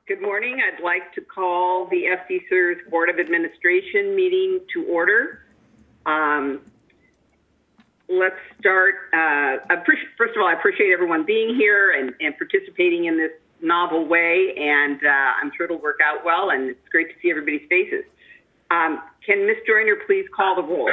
Good morning. I'd like to call the SDCERS Board of Administration meeting to order. Let's start. First of all, I appreciate everyone being here and participating in this novel way, and I'm sure it'll work out well, and it's great to see everybody's faces. Can Ms. Joyner please call the roll?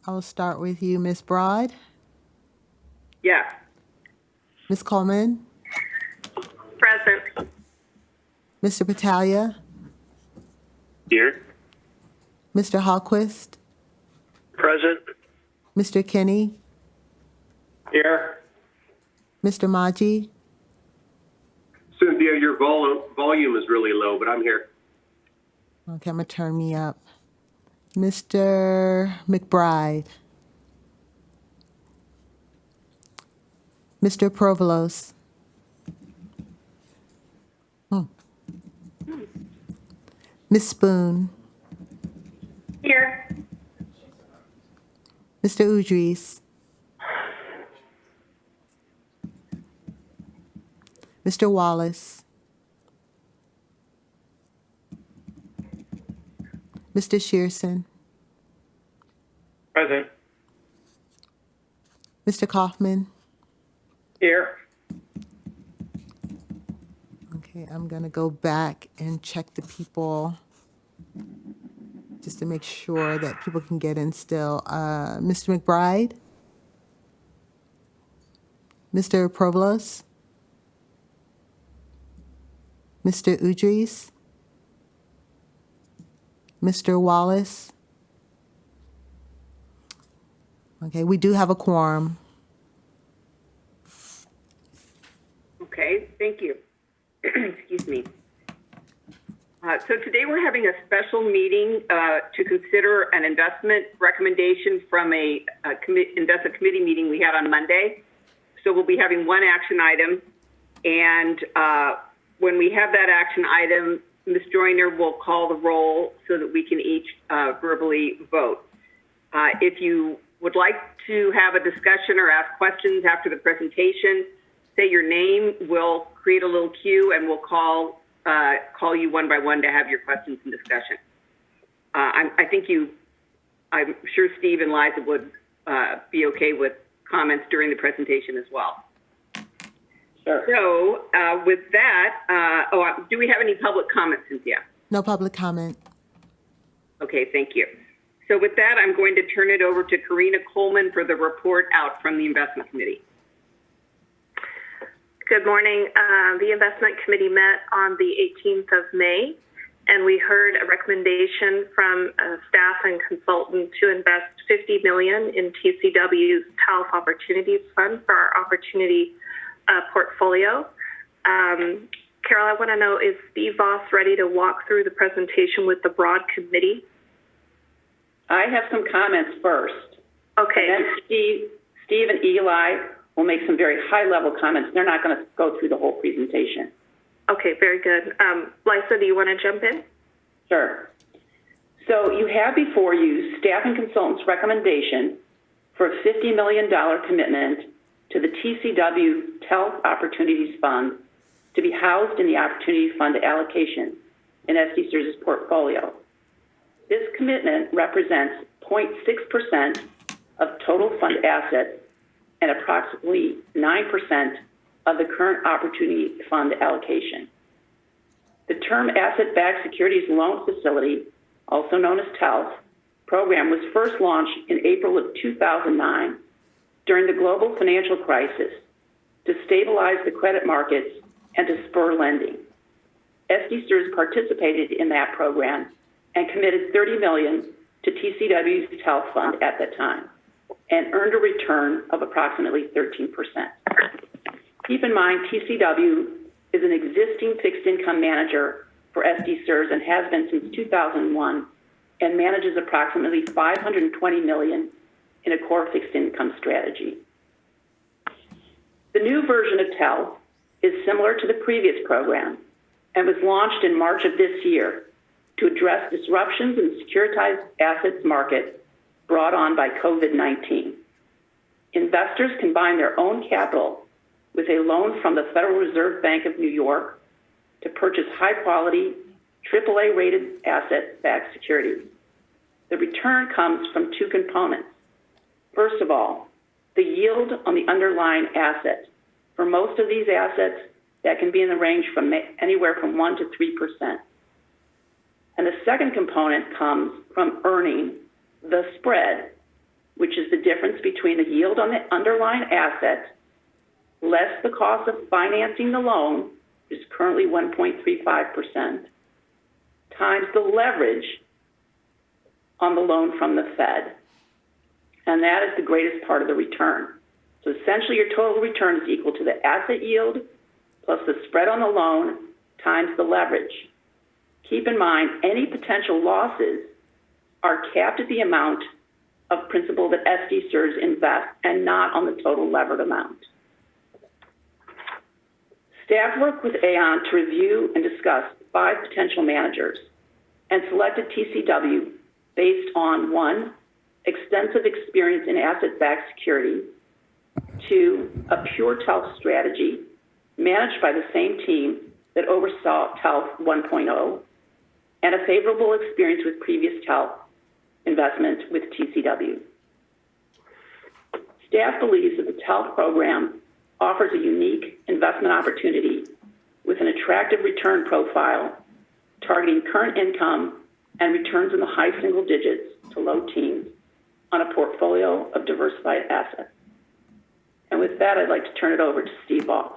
I'll start with you, Ms. Broad. Yes. Ms. Coleman. Present. Mr. Battaglia. Here. Mr. Hallquist. Present. Mr. Kinney. Here. Mr. Maggi. Cynthia, your volume is really low, but I'm here. Okay, I'm going to turn me up. Mr. McBride. Mr. Provolos. Ms. Spoon. Here. Mr. Udries. Mr. Wallace. Mr. Shearson. Present. Mr. Kaufman. Here. Okay, I'm going to go back and check the people just to make sure that people can get in still. Mr. McBride? Mr. Provolos? Mr. Udries? Mr. Wallace? Okay, we do have a quorum. Okay, thank you. Excuse me. So today we're having a special meeting to consider an investment recommendation from a investment committee meeting we had on Monday. So we'll be having one action item, and when we have that action item, Ms. Joyner will call the roll so that we can each verbally vote. If you would like to have a discussion or ask questions after the presentation, say your name. We'll create a little queue and we'll call you one by one to have your questions and discussion. I'm sure Steve and Liza would be okay with comments during the presentation as well. Sure. So with that, do we have any public comments, Cynthia? No public comment. Okay, thank you. So with that, I'm going to turn it over to Karina Coleman for the report out from the investment committee. Good morning. The investment committee met on the 18th of May, and we heard a recommendation from staff and consultant to invest $50 million in TCW's TALF Opportunities Fund for our opportunity portfolio. Carol, I want to know, is Steve Voss ready to walk through the presentation with the broad committee? I have some comments first. Okay. And then Steve and Eli will make some very high-level comments. They're not going to go through the whole presentation. Okay, very good. Liza, do you want to jump in? Sure. So you have before you staff and consultants' recommendation for a $50 million commitment to the TCW TALF Opportunities Fund to be housed in the Opportunity Fund allocation in SDCERS' portfolio. This commitment represents 0.6% of total fund assets and approximately 9% of the current Opportunity Fund allocation. The Term Asset-Backed Securities Loan Facility, also known as TALF, program was first launched in April of 2009 during the global financial crisis to stabilize the credit markets and to spur lending. SDCERS participated in that program and committed $30 million to TCW's TALF fund at that time and earned a return of approximately 13%. Keep in mind, TCW is an existing fixed income manager for SDCERS and has been since 2001 and manages approximately $520 million in a core fixed income strategy. The new version of TALF is similar to the previous program and was launched in March of this year to address disruptions in the securitized assets market brought on by COVID-19. Investors combine their own capital with a loan from the Federal Reserve Bank of New York, to purchase high-quality, AAA-rated asset-backed securities. The return comes from two components. First of all, the yield on the underlying asset. For most of these assets, that can be in the range from anywhere from 1% to 3%. And the second component comes from earning the spread, which is the difference between the yield on the underlying asset less the cost of financing the loan, which is currently 1.35%, times the leverage on the loan from the Fed. And that is the greatest part of the return. So essentially your total return is equal to the asset yield plus the spread on the loan times the leverage. Keep in mind, any potential losses are capped at the amount of principal that SDCERS invest and not on the total levered amount. Staff worked with Aon to review and discuss 5 potential managers and selected TCW based on 1, extensive experience in asset-backed securities, 2, a pure TELF strategy managed by the same team that oversaw TELF 1.0, and a favorable experience with previous TELF investment with TCW. Staff believes that the TELF program offers a unique investment opportunity with an attractive return profile targeting current income and returns in the high single digits to low teens on a portfolio of diversified assets. And with that, I'd like to turn it over to Steve Balls.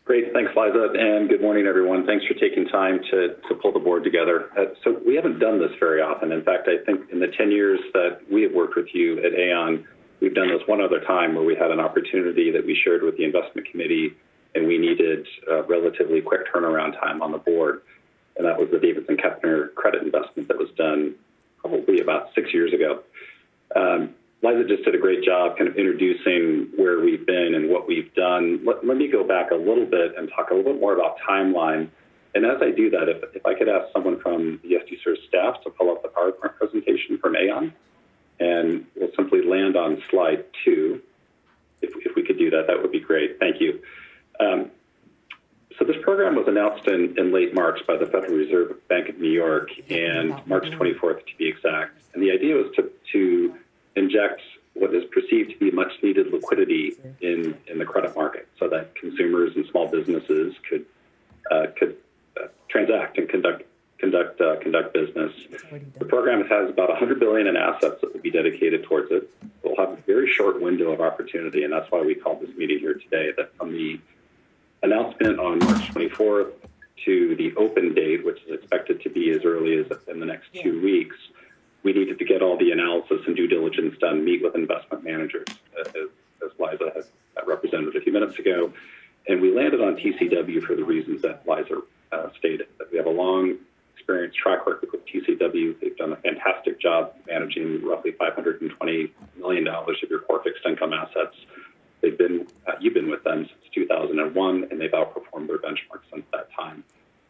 Great. Thanks, Liza, and good morning, everyone. Thanks for taking time to pull the board together. So we haven't done this very often. In fact, I think in the 10 years that we have worked with you at Aon, we've done this one other time where we had an opportunity that we shared with the investment committee, and we needed a relatively quick turnaround time on the board. And that was the Davidson Kempner credit investment that was done probably about 6 years ago. Liza just did a great job kind of introducing where we've been and what we've done. Let me go back a little bit and talk a little bit more about timeline. And as I do that, if I could ask someone from the SDCERS staff to pull up the PowerPoint presentation from Aon, and we'll simply land on slide 2. If we could do that, that would be great. Thank you. So this program was announced in late March by the Federal Reserve Bank of New York, and March 24th to be exact. And the idea was to inject what is perceived to be much needed liquidity in the credit market so that consumers and small businesses could transact and conduct business. The program has about $100 billion in assets that will be dedicated towards it. We'll have a very short window of opportunity, and that's why we called this meeting here today, that from the announcement on March 24th to the open date, which is expected to be as early as in the next 2 weeks, we needed to get all the analysis and due diligence done, meet with investment managers, as Liza had represented a few minutes ago. And we landed on TCW for the reasons that Liza stated, that we have a long experience track record with TCW. They've done a fantastic job managing roughly $520 million of your core fixed income assets. You've been with them since 2001, and they've outperformed their benchmark since that time.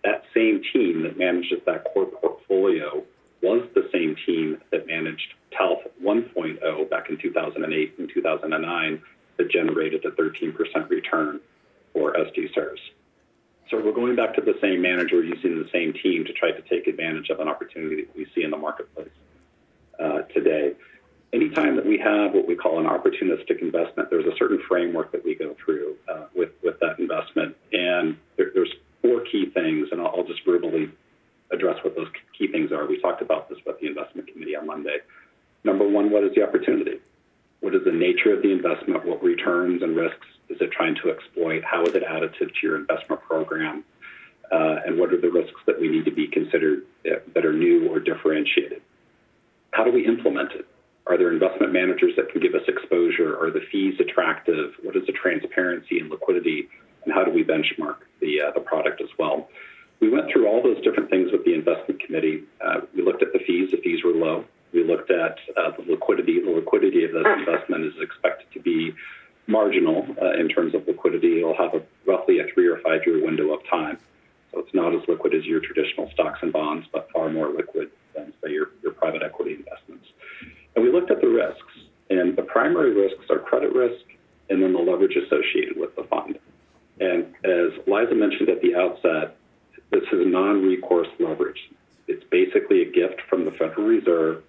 That same team that manages that core portfolio was the same team that managed TELF 1.0 back in 2008 and 2009 that generated a 13% return for SDCERS. So we're going back to the same manager using the same team to try to take advantage of an opportunity that we see in the marketplace today. Anytime that we have what we call an opportunistic investment, there's a certain framework that we go through with that investment. And there's 4 key things, and I'll just verbally address what those key things are. We talked about this with the investment committee on Monday. Number 1, what is the opportunity? What is the nature of the investment? What returns and risks is it trying to exploit? How is it additive to your investment program? And what are the risks that we need to be considered that are new or differentiated? How do we implement it? Are there investment managers that can give us exposure? Are the fees attractive? What is the transparency and liquidity? And how do we benchmark the product as well? We went through all those different things with the investment committee. We looked at the fees. The fees were low. We looked at the liquidity. The liquidity of this investment is expected to be marginal in terms of liquidity. It'll have roughly a 3 or 5 year window of time. So it's not as liquid as your traditional stocks and bonds, but far more liquid than, say, your private equity investments. And we looked at the risks. And the primary risks are credit risk and then the leverage associated with the fund. And as Liza mentioned at the outset, this is non-recourse leverage. It's basically a gift from the Federal Reserve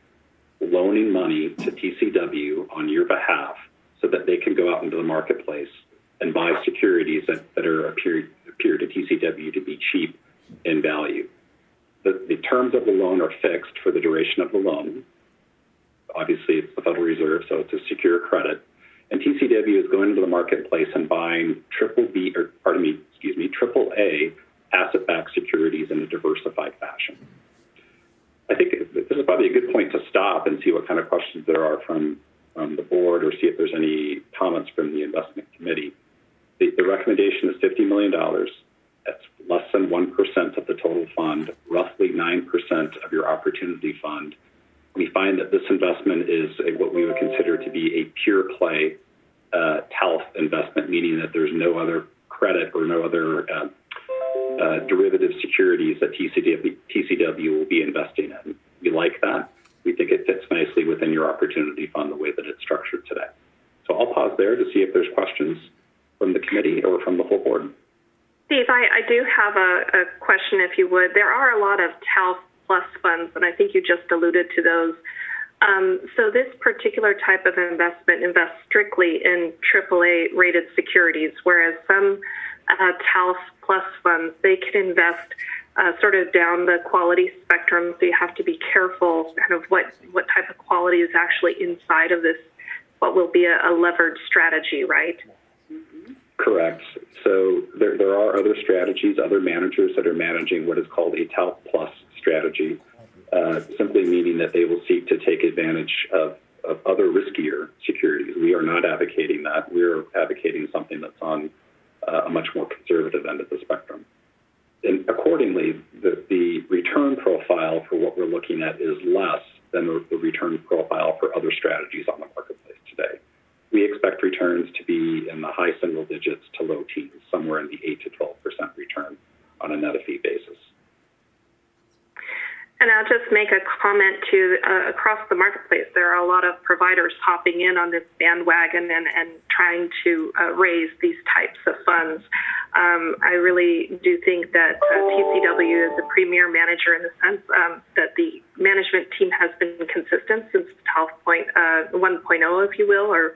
loaning money to TCW on your behalf so that they can go out into the marketplace and buy securities that appear to TCW to be cheap in value. The terms of the loan are fixed for the duration of the loan. Obviously, it's the Federal Reserve, so it's a secure credit. And TCW is going into the marketplace and buying AAA asset-backed securities in a diversified fashion. I think this is probably a good point to stop and see what kind of questions there are from the board, or see if there's any comments from the investment committee. The recommendation is $50 million. That's less than 1% of the total fund, roughly 9% of your opportunity fund. We find that this investment is what we would consider to be a pure play TALF investment, meaning that there's no other credit or no other derivative securities that TCW will be investing in. We like that. We think it fits nicely within your opportunity fund the way that it's structured today. So I'll pause there to see if there's questions from the committee or from the whole board. Steve, I do have a question, if you would. There are a lot of TALF plus funds, and I think you just alluded to those. So this particular type of investment invests strictly in AAA rated securities, whereas some TALF plus funds, they can invest sort of down the quality spectrum. So you have to be careful kind of what type of quality is actually inside of this, what will be a levered strategy, right? Correct. So there are other strategies, other managers that are managing what is called a TALF plus strategy, simply meaning that they will seek to take advantage of other riskier securities. We are not advocating that. We're advocating something that's on a much more conservative end of the spectrum. And accordingly, the return profile for what we're looking at is less than the return profile for other strategies on the marketplace today. We expect returns to be in the high single digits to low teens, somewhere in the 8 to 12% return on a net of fee basis. And I'll just make a comment to across the marketplace, there are a lot of providers hopping in on this bandwagon and trying to raise these types of funds. I really do think that TCW is a premier manager in the sense that the management team has been consistent since TALF 1.0, if you will, or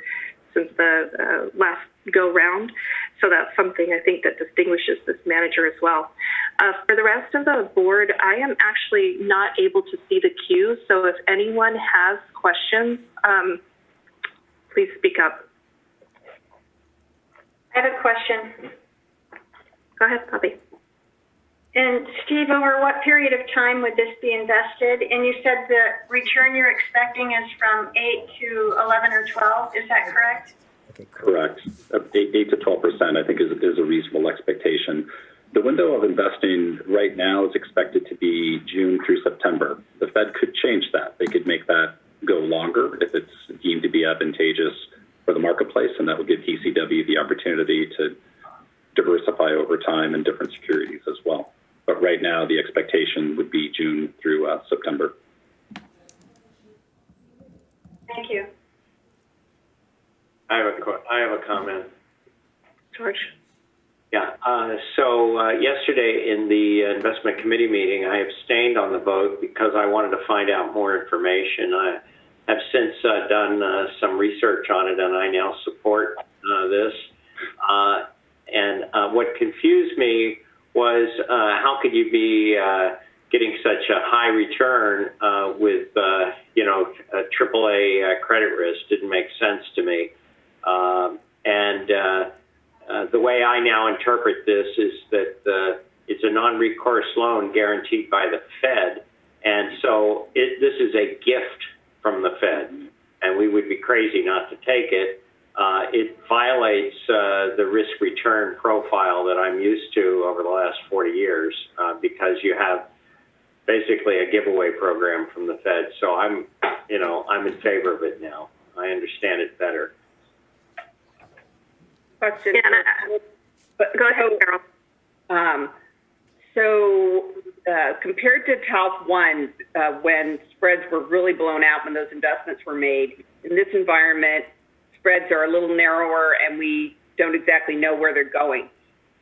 since the last go round. So that's something I think that distinguishes this manager as well. For the rest of the board, I am actually not able to see the queue. So if anyone has questions, please speak up. I have a question. Go ahead, Poppy. And Steve, over what period of time would this be invested? And you said the return you're expecting is from 8 to 11 or 12. Is that correct? Correct. 8 to 12%, I think, is a reasonable expectation. The window of investing right now is expected to be June through September. The Fed could change that. They could make that go longer if it's deemed to be advantageous for the marketplace, and that would give TCW the opportunity to diversify over time in different securities as well. But right now, the expectation would be June through September. Thank you. I have a comment. George. Yeah. So yesterday in the investment committee meeting, I abstained on the vote because I wanted to find out more information. I have since done some research on it, and I now support this. And what confused me was how could you be getting such a high return with a AAA credit risk? Didn't make sense to me. The way I now interpret this is that it's a non-recourse loan guaranteed by the Fed, and so this is a gift from the Fed, and we would be crazy not to take it. It violates the risk-return profile that I'm used to over the last 40 years because you have basically a giveaway program from the Fed. So I'm in favor of it now. I understand it better. Question. Yeah, go ahead, Carol. Compared to TALF 1, when spreads were really blown out when those investments were made, in this environment, spreads are a little narrower and we don't exactly know where they're going.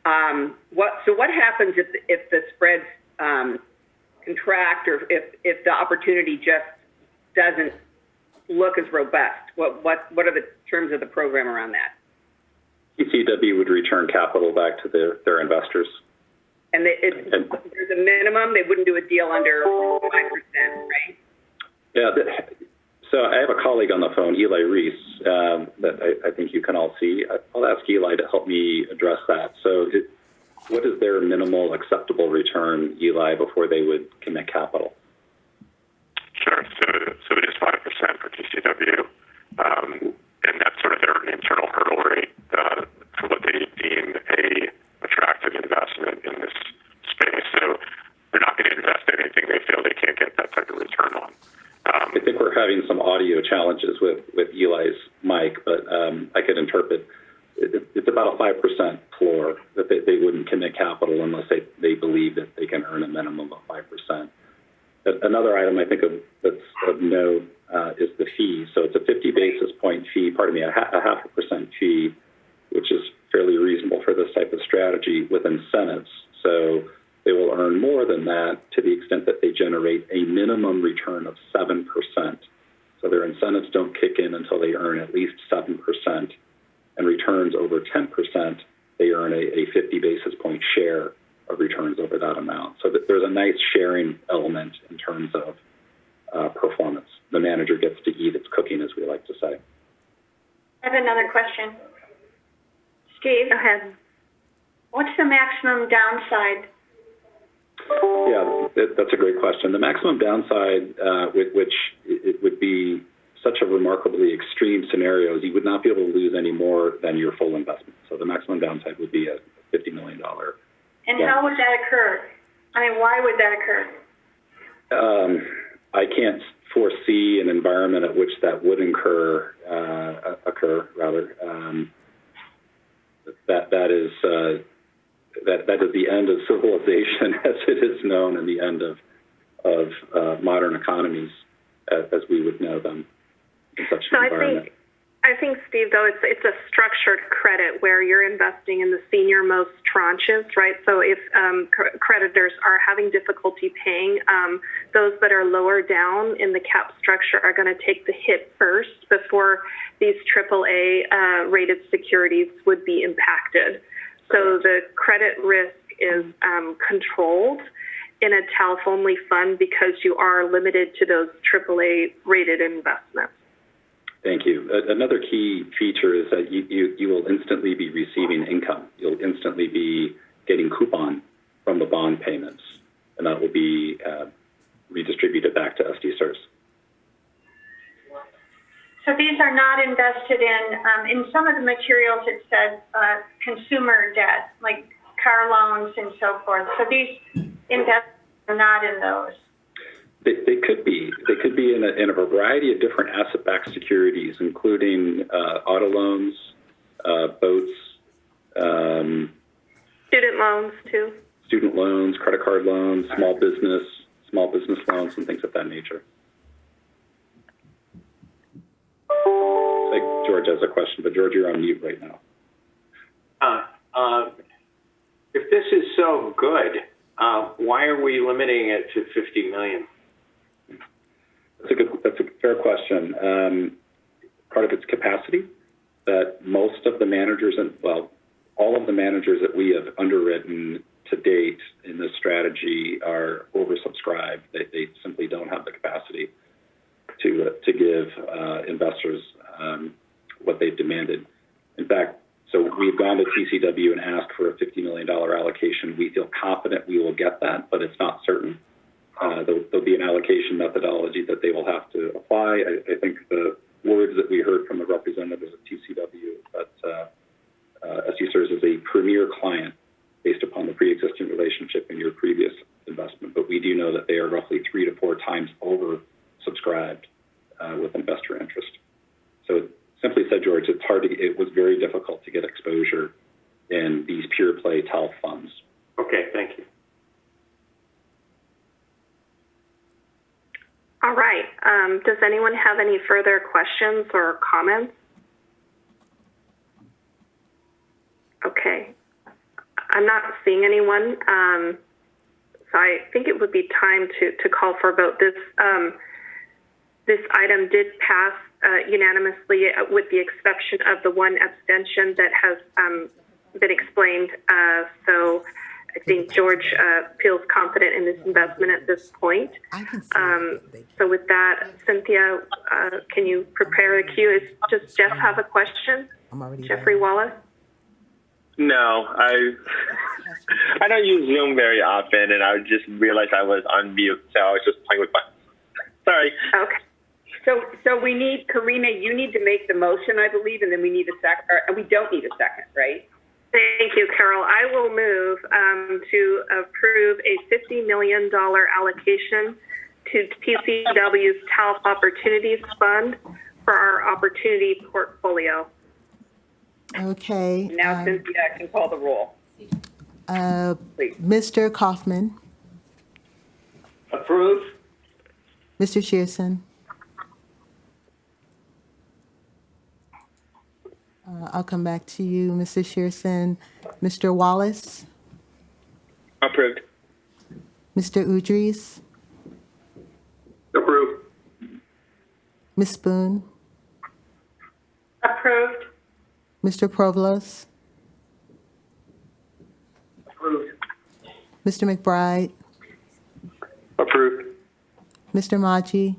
What happens if the spreads contract, or if the opportunity just doesn't look as robust? What are the terms of the program around that? TCW would return capital back to their investors. And there's a minimum. They wouldn't do a deal under 5%, right? Yeah. So I have a colleague on the phone, Eli Reese, that I think you can all see. I'll ask Eli to help me address that. So what is their minimal acceptable return, Eli, before they would commit capital? Sure. So it is 5% for TCW, and that's sort of their internal hurdle rate for what they deem a attractive investment in this space. So they're not going to invest in anything they feel they can't get that type of return on. I think we're having some audio challenges with Eli's mic, but I could interpret it's about a 5% floor that they wouldn't commit capital unless they believe that they can earn a minimum of 5%. Another item I think that's of note is the fee. So it's a 50 basis point fee, a 0.5% fee, which is fairly reasonable for this type of strategy with incentives. So they will earn more than that to the extent that they generate a minimum return of 7%. So their incentives don't kick in until they earn at least 7%, and returns over 10%, they earn a 50 basis point share of returns over that amount. So there's a nice sharing element in terms of performance. The manager gets to eat its cooking, as we like to say. I have another question. Steve? Go ahead. What's the maximum downside? Yeah, that's a great question. The maximum downside, which it would be such a remarkably extreme scenario, is you would not be able to lose any more than your full investment. So the maximum downside would be a $50 million. And how would that occur? I mean, why would that occur? I can't foresee an environment at which that would occur. That is the end of civilization as it is known, and the end of modern economies as we would know them in such an environment. I think, Steve, though, it's a structured credit where you're investing in the senior most tranches, right? So if creditors are having difficulty paying, those that are lower down in the cap structure are going to take the hit first before these AAA rated securities would be impacted. So the credit risk is controlled in a TALF-only fund because you are limited to those AAA rated investments. Thank you. Another key feature is that you will instantly be receiving income. You'll instantly be getting coupon from the bond payments, and that will be redistributed back to SDCERS. So these are not invested in some of the materials it said consumer debt, like car loans and so forth. So these investments are not in those. They could be. They could be in a variety of different asset-backed securities, including auto loans, boats, student loans too. Student loans, credit card loans, small business loans, and things of that nature. I think George has a question, but George, you're on mute right now. If this is so good, why are we limiting it to 50 million? That's a fair question. Part of its capacity, that most of the managers, all of the managers that we have underwritten to date in this strategy are oversubscribed. They simply don't have the capacity to give investors what they've demanded. In fact, so we've gone to TCW and asked for a $50 million allocation. We feel confident we will get that, but it's not certain. There'll be an allocation methodology that they will have to apply. I think the words that we heard from the representatives of TCW that SDCERS is a premier client based upon the pre-existing relationship in your previous investment, but we do know that they are roughly 3 to 4 times oversubscribed with investor interest. So simply said, George, it was very difficult to get exposure in these pure play TALF funds. Okay, thank you. All right. Does anyone have any further questions or comments? Okay. I'm not seeing anyone. So I think it would be time to call for a vote. This item did pass unanimously with the exception of the one abstention that has been explained. So I think George feels confident in this investment at this point. So with that, Cynthia, can you prepare the queue? Does Jeff have a question? Jeffrey Wallace? No, I don't use Zoom very often, and I just realized I was on mute, so I was just playing with my. Sorry. Okay. So we need, Karina, you need to make the motion, I believe, and then we need a second, or we don't need a second, right? Thank you, Carol. I will move to approve a $50 million allocation to TCW's TALF Opportunities Fund for our opportunity portfolio. Okay. Now Cynthia can call the roll. Please. Mr. Kaufman, Approve. Mr. Shearson. I'll come back to you, Mr. Shearson. Mr. Wallace, Approved. Mr. Udries, Approve. Ms. Spoon, Approved. Mr. Provolos, Approved. Mr. McBride, Approved. Mr. Maji.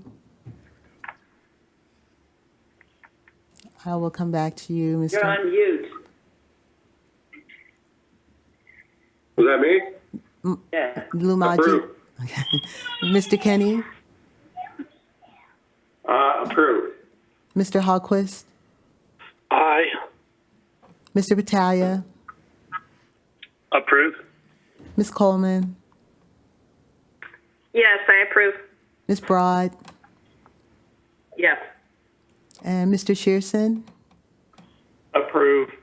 I will come back to you, Mr. You're on mute. Was that me? Yeah. Lumaji. Approved. Okay. Mr. Kenny, Approved. Mr. Hallquist, Aye. Mr. Battaglia, Approved. Ms. Coleman, Yes, I approve. Ms. Broad, Yes. and Mr. Shearson. Approved.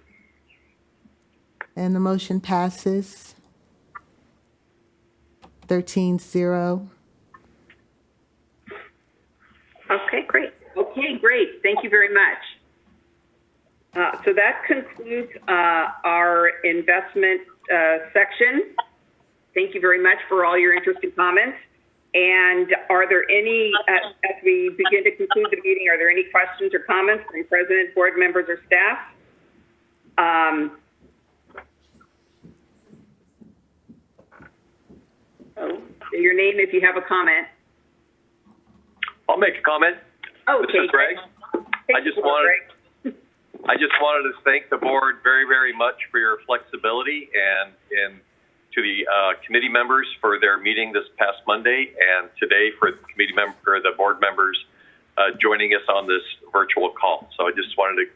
And the motion passes 13-0. Okay, great. Okay, great. Thank you very much. So that concludes our investment section. Thank you very much for all your interest and comments. And are there any, as we begin to conclude the meeting, are there any questions or comments from president, board members, or staff? Say your name if you have a comment. I'll make a comment. Oh, This is Greg. I just wanted to thank the board very, very much for your flexibility and to the committee members for their meeting this past Monday, and today for the board members joining us on this virtual call. So I just wanted to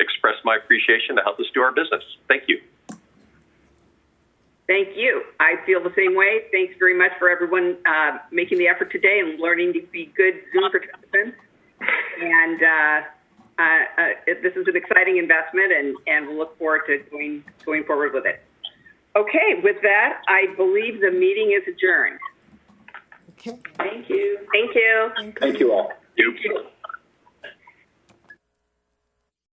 express my appreciation to help us do our business. Thank you. Thank you. I feel the same way. Thanks very much for everyone making the effort today and learning to be good Zoom participants. And this is an exciting investment, and we'll look forward to going forward with it. Okay, with that, I believe the meeting is adjourned. Okay. Thank you. Thank you. Thank you all. Thank you.